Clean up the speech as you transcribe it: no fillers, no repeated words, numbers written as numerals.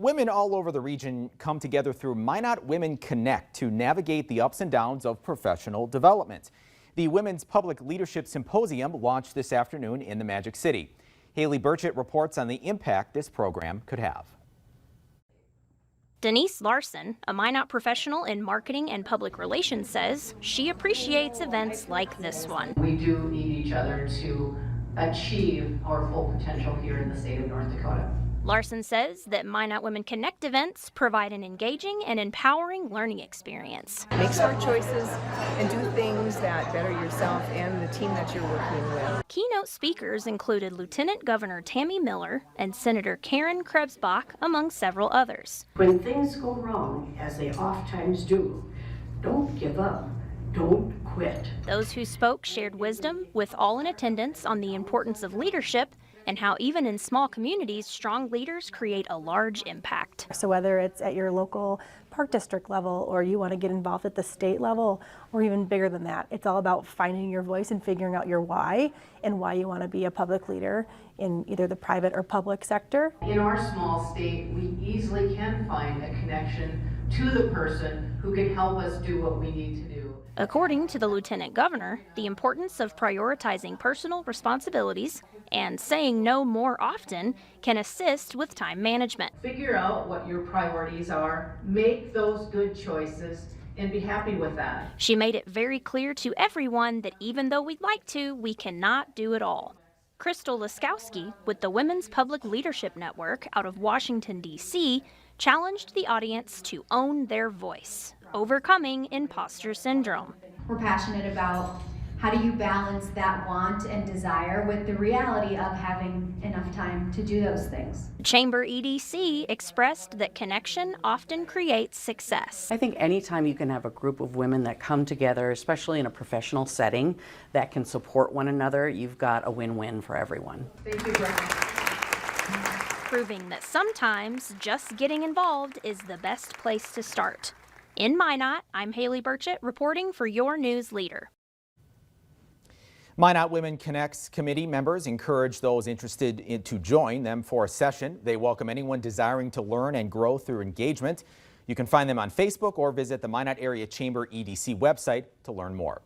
Women all over the region come together through Minot Women Connect to navigate the ups and downs of professional development. The Women's Public Leadership Symposium launched this afternoon in the Magic City. Haley Burchett reports on the impact this program could have. Denise Larson, a Minot professional in marketing and public relations, says she appreciates events like this one. We do need each other to achieve our full potential here in the state of North Dakota. Larson says that Minot Women Connect events provide an engaging and empowering learning experience. Make smart choices and do things that better yourself and the team that you're working with. Keynote speakers included Lieutenant Governor Tammy Miller and Senator Karen Krebsbach, among several others. When things go wrong, as they oftentimes do, don't give up. Don't quit. Those who spoke shared wisdom with all in attendance on the importance of leadership and how even in small communities, strong leaders create a large impact. So whether it's at your local park district level or you want to get involved at the state level or even bigger than that, it's all about finding your voice and figuring out your why and why you want to be a public leader in either the private or public sector. In our small state, we easily can find a connection to the person who can help us do what we need to do. According to the Lieutenant Governor, the importance of prioritizing personal responsibilities and saying no more often can assist with time management. Figure out what your priorities are, make those good choices, and be happy with that. She made it very clear to everyone that even though we'd like to, we cannot do it all. Crystal Laskowski with the Women's Public Leadership Network out of Washington, D.C., challenged the audience to own their voice, overcoming imposter syndrome. We're passionate about how do you balance that want and desire with the reality of having enough time to do those things. Chamber EDC expressed that connection often creates success. I think anytime you can have a group of women that come together, especially in a professional setting, that can support one another, you've got a win-win for everyone. Thank you, Brian. Proving that sometimes just getting involved is the best place to start. In Minot, I'm Haley Burchett reporting for your news leader. Minot Women Connects committee members encourage those interested to join them for a session. They welcome anyone desiring to learn and grow through engagement. You can find them on Facebook or visit the Minot Area Chamber EDC website to learn more.